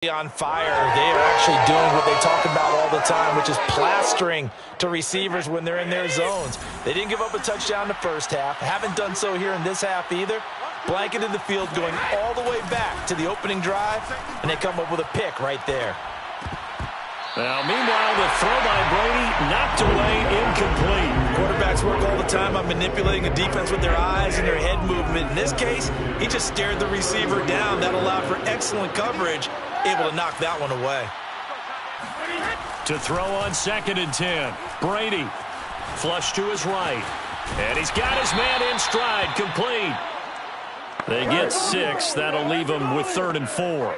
On fire. They are actually doing what they talk about all the time, which is plastering to receivers when they're in their zones. They didn't give up a touchdown in the first half. Haven't done so here in this half either. Blanketed the field going all the way back to the opening drive, and they come up with a pick right there. Now, meanwhile, the throw by Brady knocked away, incomplete. Quarterbacks work all the time on manipulating a defense with their eyes and their head movement. In this case, he just stared the receiver down. That allowed for excellent coverage, able to knock that one away. To throw on 2nd and 10. Brady, flush to his right. And he's got his man in stride, complete. They get 6. That'll leave him with 3rd and 4.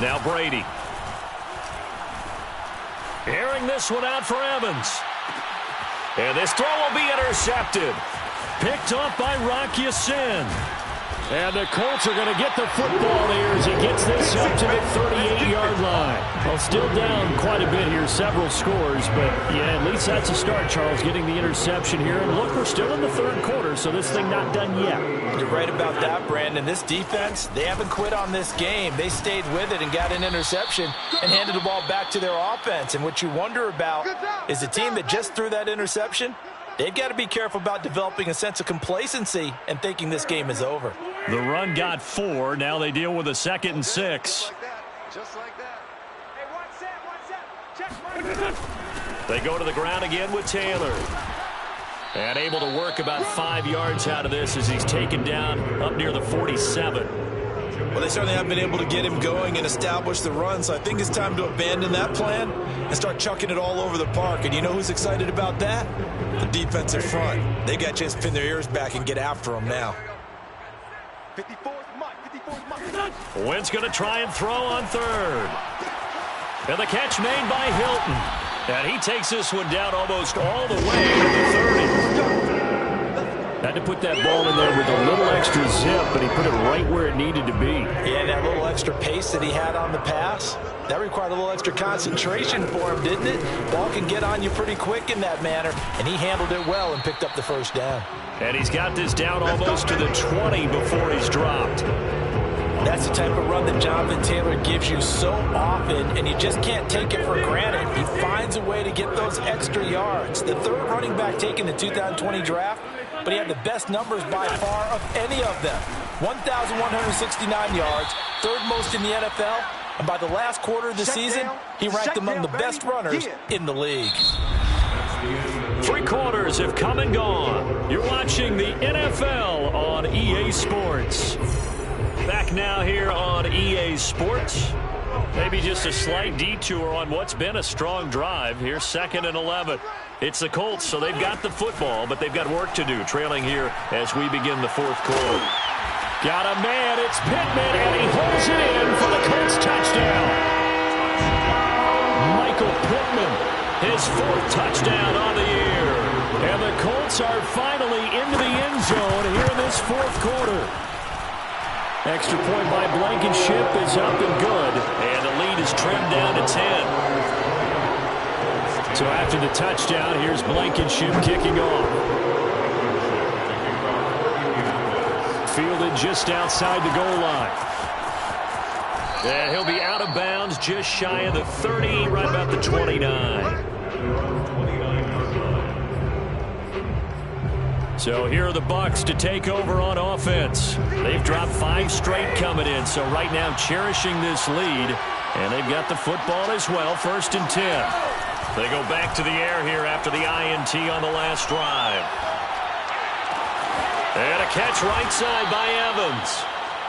Now Brady. Airing this one out for Evans. And this throw will be intercepted. Picked off by Rocky Sin. And the Colts are going to get the football here as he gets this up to the 38-yard line. Well, still down quite a bit here, several scores, but yeah, at least that's a start, Charles, getting the interception here. And look, we're still in the 3rd quarter, so this thing not done yet. You're right about that, Brandon. This defense, they haven't quit on this game. They stayed with it and got an interception and handed the ball back to their offense. And what you wonder about is the team that just threw that interception, they've got to be careful about developing a sense of complacency and thinking this game is over. The run got 4. Now they deal with a 2nd and 6. Just like that. Hey, one set. They go to the ground again with Taylor. And able to work about 5 yards out of this as he's taken down up near the 47. Well, they certainly haven't been able to get him going and establish the run, so I think it's time to abandon that plan and start chucking it all over the park. And you know who's excited about that? The defensive front. They got a chance to pin their ears back and get after him now. 54th month. Wentz going to try and throw on 3rd. And the catch made by Hilton. And he takes this one down almost all the way to the 30. Had to put that ball in there with a little extra zip, but he put it right where it needed to be. Yeah, that little extra pace that he had on the pass, that required a little extra concentration for him, didn't it? Ball can get on you pretty quick in that manner, and he handled it well and picked up the 1st down. And he's got this down almost to the 20 before he's dropped. That's the type of run that Jonathan Taylor gives you so often, and you just can't take it for granted. He finds a way to get those extra yards. The 3rd running back taken in the 2020 draft, but he had the best numbers by far of any of them. 1,169 yards, 3rd most in the NFL, and by the last quarter of the season, he ranked among the best runners in the league. 3 quarters have come and gone. You're watching the NFL on EA Sports. Back now here on EA Sports. Maybe just a slight detour on what's been a strong drive. Here's 2nd and 11. It's the Colts, so they've got the football, but they've got work to do, trailing here as we begin the 4th quarter. Got a man, it's Pittman, and he holds it in for the Colts touchdown. Michael Pittman, his 4th touchdown on the year. And the Colts are finally into the end zone here in this 4th quarter. Extra point by Blankenship is up and good, and the lead is trimmed down to 10. So after the touchdown, here's Blankenship kicking off. Fielded just outside the goal line. And he'll be out of bounds just shy of the 30, right about the 29. So here are the Bucs to take over on offense. They've dropped 5 straight coming in, so right now cherishing this lead. And they've got the football as well, 1st and 10. They go back to the air here after the INT on the last drive. And a catch right side by Evans.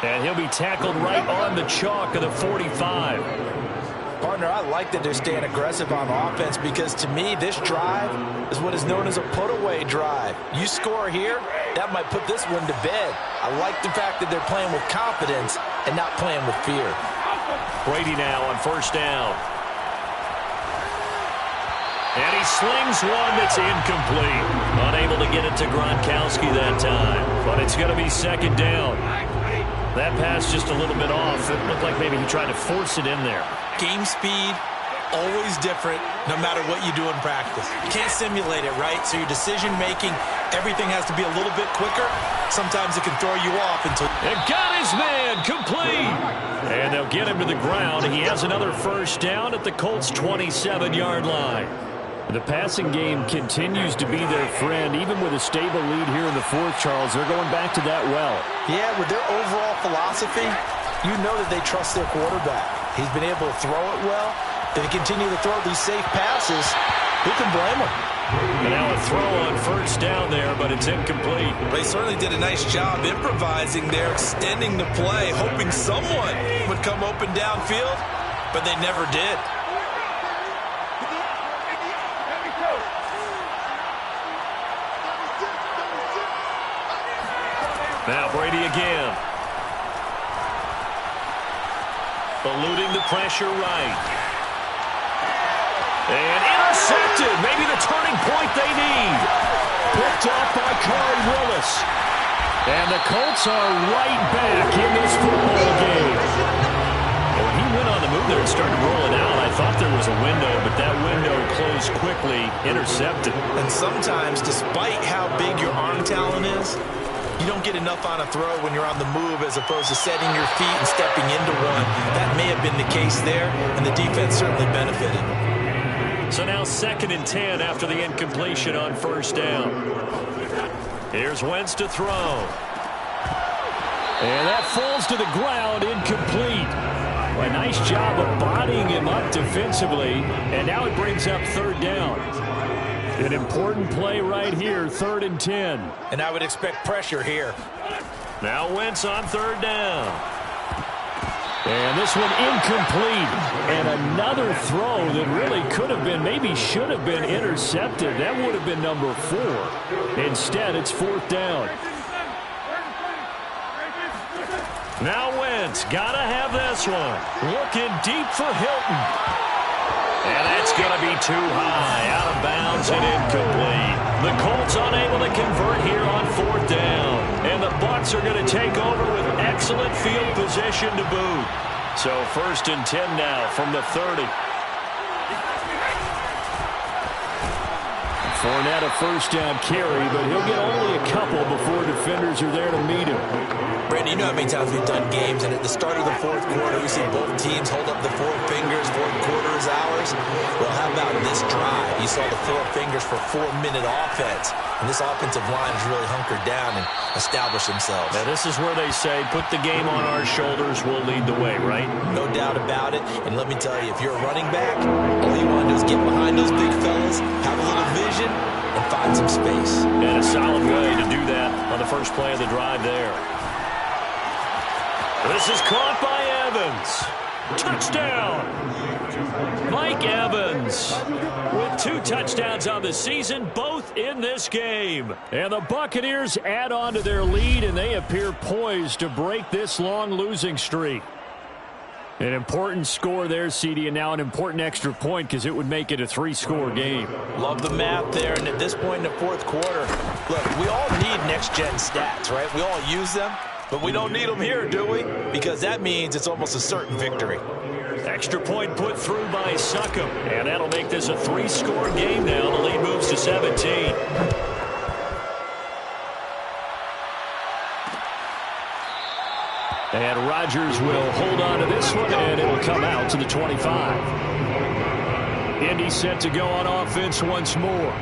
And he'll be tackled right on the chalk of the 45. Partner, I like that they're staying aggressive on offense because, to me, this drive is what is known as a put-away drive. You score here, that might put this one to bed. I like the fact that they're playing with confidence and not playing with fear. Brady now on 1st down. And he slings one that's incomplete. Unable to get it to Gronkowski that time. But it's going to be 2nd down. That pass just a little bit off. It looked like maybe he tried to force it in there. Game speed, always different, no matter what you do in practice. You can't simulate it, right? So your decision-making, everything has to be a little bit quicker. Sometimes it can throw you off until... It got his man complete. And they'll get him to the ground. He has another first down at the Colts' 27-yard line. The passing game continues to be their friend, even with a stable lead here in the fourth, Charles. They're going back to that well. Yeah, with their overall philosophy, you know that they trust their quarterback. He's been able to throw it well. They continue to throw these safe passes. Who can blame them? And now a throw on first down there, but it's incomplete. They certainly did a nice job improvising there, extending the play, hoping someone would come open downfield, but they never did. Now Brady again. Eluding the pressure right. And intercepted. Maybe the turning point they need. Picked off by Corey Willis. And the Colts are right back in this football game. And when he went on the move there and started rolling out, I thought there was a window, but that window closed quickly, intercepted. And sometimes, despite how big your arm talent is, you don't get enough on a throw when you're on the move as opposed to setting your feet and stepping into one. That may have been the case there, and the defense certainly benefited. So now 2nd and 10 after the incompletion on first down. Here's Wentz to throw. And that falls to the ground, incomplete. A nice job of bodying him up defensively, and now it brings up 3rd down. An important play right here, 3rd and 10. And I would expect pressure here. Now Wentz on 3rd down. And this one incomplete. And another throw that really could have been, maybe should have been intercepted. That would have been number 4. Instead, it's 4th down. Now Wentz, gotta have this one. Looking deep for Hilton. And that's going to be too high, out of bounds and incomplete. The Colts unable to convert here on 4th down. And the Bucs are going to take over with excellent field position to boot. So 1st and 10 now from the 30. Fournette a first down carry, but he'll get only a couple before defenders are there to meet him. Brandon, you know how many times we've done games, and at the start of the 4th quarter, we see both teams hold up the 4 fingers, 4th quarter is ours. Well, how about this drive? You saw the 4 fingers for 4-minute offense, and this offensive line has really hunkered down and established themselves. Now, this is where they say, put the game on our shoulders, we'll lead the way, right? No doubt about it, and let me tell you, if you're a running back, all you want to do is get behind those big fellas, have a little vision, and find some space. And a solid way to do that on the first play of the drive there. This is caught by Evans. Touchdown! Mike Evans with 2 touchdowns on the season, both in this game. And the Buccaneers add on to their lead, and they appear poised to break this long losing streak. An important score there, CD, and now an important extra point because it would make it a 3-score game. Love the math there, and at this point in the 4th quarter, look, we all need next-gen stats, right? We all use them, but we don't need them here, do we? Because that means it's almost a certain victory. Extra point put through by Succop, and that'll make this a 3-score game now. The lead moves to 17. And Rodgers will hold on to this one, and it'll come out to the 25. Indy set to go on offense once more.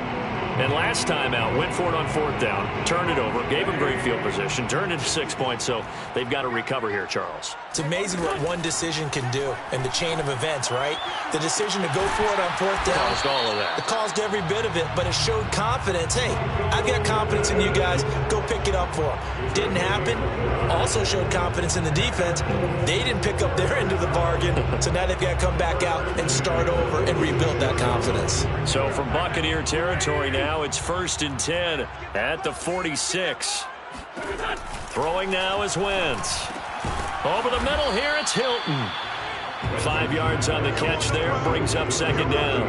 And last time out, went for it on 4th down, turned it over, gave him great field position, turned it 6 points, so they've got to recover here, Charles. It's amazing what one decision can do in the chain of events, right? The decision to go for it on 4th down. Caused all of that. It caused every bit of it, but it showed confidence. Hey, I've got confidence in you guys. Go pick it up for them. Didn't happen. Also showed confidence in the defense. They didn't pick up their end of the bargain, so now they've got to come back out and start over and rebuild that confidence. So from Buccaneer territory now, it's 1st and 10 at the 46. Throwing now is Wentz. Over the middle here, it's Hilton. 5 yards on the catch there, brings up 2nd down.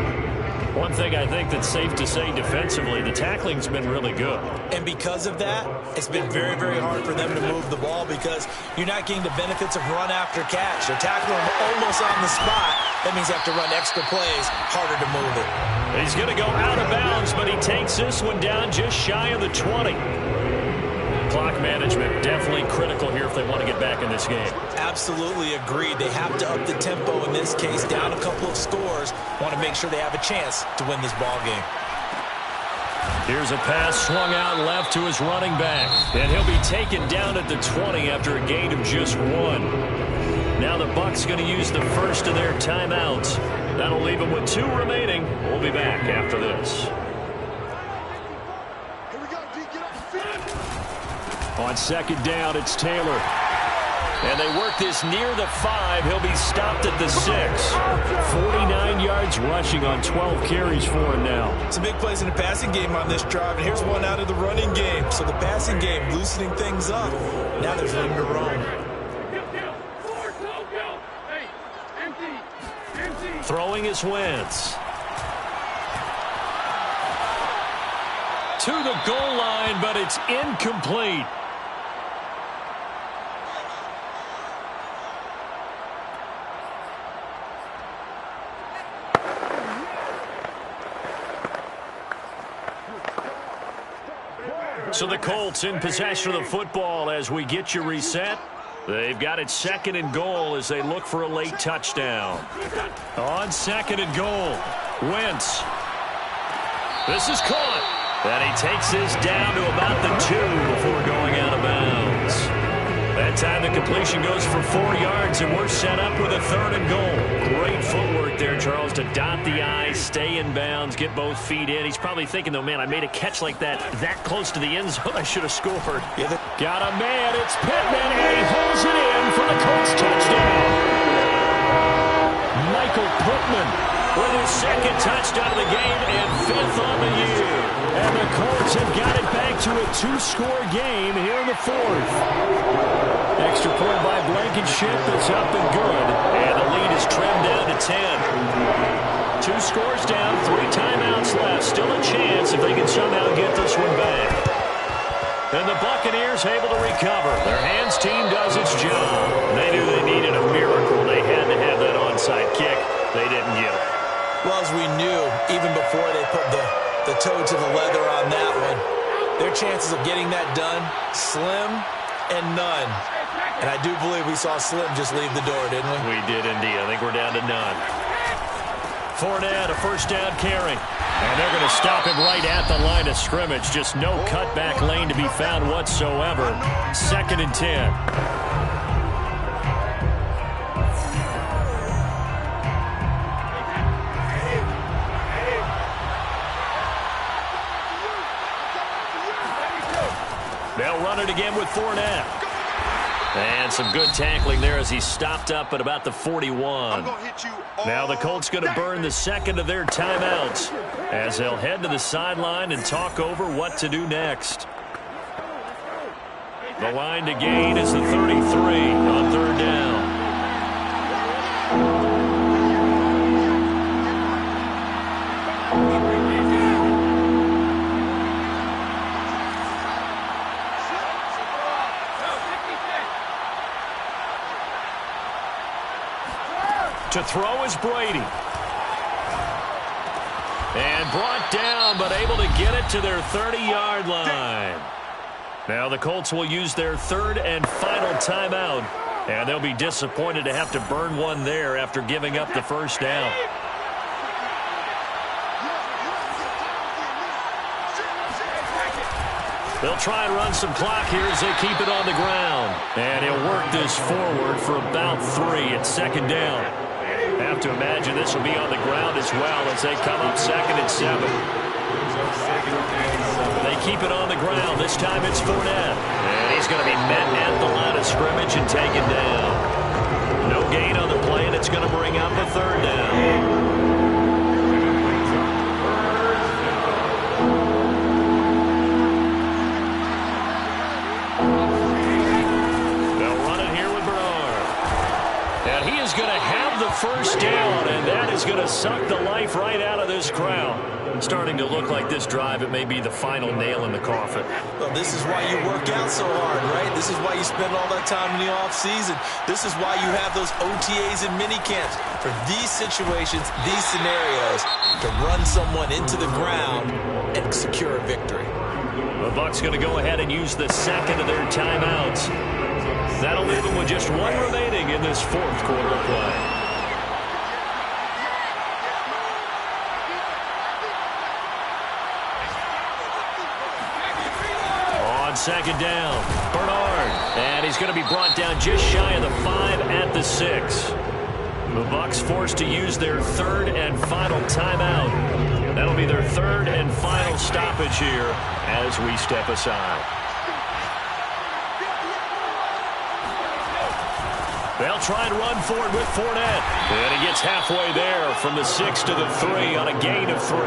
One thing I think that's safe to say defensively, the tackling's been really good. And because of that, it's been very, very hard for them to move the ball because you're not getting the benefits of run after catch. They're tackling them almost on the spot. That means you have to run extra plays, harder to move it. He's going to go out of bounds, but he takes this one down just shy of the 20. Clock management definitely critical here if they want to get back in this game. Absolutely agreed. They have to up the tempo in this case, down a couple of scores. Want to make sure they have a chance to win this ball game. Here's a pass swung out left to his running back. And he'll be taken down at the 20 after a gain of just 1. Now the Bucs going to use the first of their timeouts. That'll leave them with 2 remaining. We'll be back after this. On second down, it's Taylor. And they work this near the 5. He'll be stopped at the 6. 49 yards rushing on 12 carries for him now. Some big plays in the passing game on this drive, and here's one out of the running game. So the passing game loosening things up. Now there's room to roam. Throwing is Wentz. To the goal line, but it's incomplete. So the Colts in possession of the football as we get you reset. They've got it 2nd and goal as they look for a late touchdown. On 2nd and goal, Wentz. This is caught. And he takes this down to about the 2 before going out of bounds. That time the completion goes for 4 yards, and we're set up with a 3rd and goal. Great footwork there, Charles, to dot the I, stay in bounds, get both feet in. He's probably thinking, though, man, I made a catch like that close to the end zone. I should have scored. Yeah, got a man. It's Pittman, and he holds it in for the Colts touchdown. Michael Pittman with his 2nd touchdown of the game and 5th on the year. And the Colts have got it back to a 2-score game here in the 4th. Extra point by Blankenship that's up and good. And the lead is trimmed down to 10. 2 scores down, 3 timeouts left. Still a chance if they can somehow get this one back. And the Buccaneers able to recover. Their hands team does its job. They knew they needed a miracle. They had to have that onside kick. They didn't get it. Well, as we knew, even before they put the toe to the leather on that one, their chances of getting that done, slim and none. And I do believe we saw Slim just leave the door, didn't we? We did indeed. I think we're down to none. Fournette, a 1st down carry. And they're going to stop him right at the line of scrimmage. Just no cutback lane to be found whatsoever. 2nd and 10. They'll run it again with Fournette. And some good tackling there as he stopped up at about the 41. Now the Colts going to burn the 2nd of their timeouts as they'll head to the sideline and talk over what to do next. The line to gain is the 33 on 3rd down. To throw is Brady. And brought down, but able to get it to their 30-yard line. Now the Colts will use their 3rd and final timeout. And they'll be disappointed to have to burn one there after giving up the 1st down. They'll try and run some clock here as they keep it on the ground. And he'll work this forward for about 3 at 2nd down. Have to imagine this will be on the ground as well as they come up 2nd and 7. They keep it on the ground. This time it's Fournette. And he's going to be met at the line of scrimmage and taken down. No gain on the play, and it's going to bring up a 3rd down. he is going to have the first down, and that is going to suck the life right out of this crowd. Starting to look like this drive, it may be the final nail in the coffin. Well, this is why you work out so hard, right? This is why you spend all that time in the offseason. This is why you have those OTAs and mini camps. For these situations, these scenarios, to run someone into the ground and secure a victory. The Bucs going to go ahead and use the second of their timeouts. That'll leave them with just one remaining in this fourth quarter of play. On second down, Bernard, and he's going to be brought down just shy of the 5 at the 6. The Bucs forced to use their third and final timeout. That'll be their third and final stoppage here as we step aside. They'll try and run for it with Fournette. And he gets halfway there from the 6 to the 3 on a gain of 3.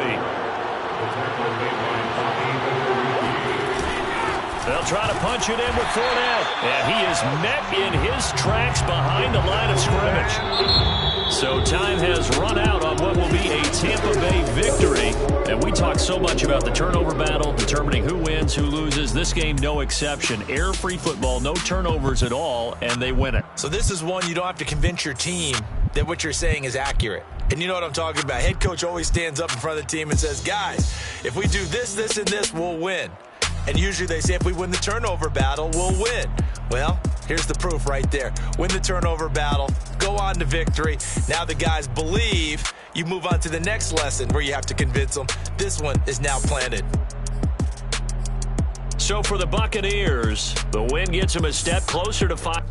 They'll try to punch it in with Fournette. And he is met in his tracks behind the line of scrimmage. So time has run out on what will be a Tampa Bay victory. And we talk so much about the turnover battle, determining who wins, who loses. This game, no exception. Error-free football, no turnovers at all, and they win it. So this is one you don't have to convince your team that what you're saying is accurate. And you know what I'm talking about. Head coach always stands up in front of the team and says, guys, if we do this, this, and this, we'll win. And usually they say if we win the turnover battle, we'll win. Well, here's the proof right there. Win the turnover battle, go on to victory. Now the guys believe. You move on to the next lesson where you have to convince them. This one is now planted. So for the Buccaneers, the win gets them a step closer to 5.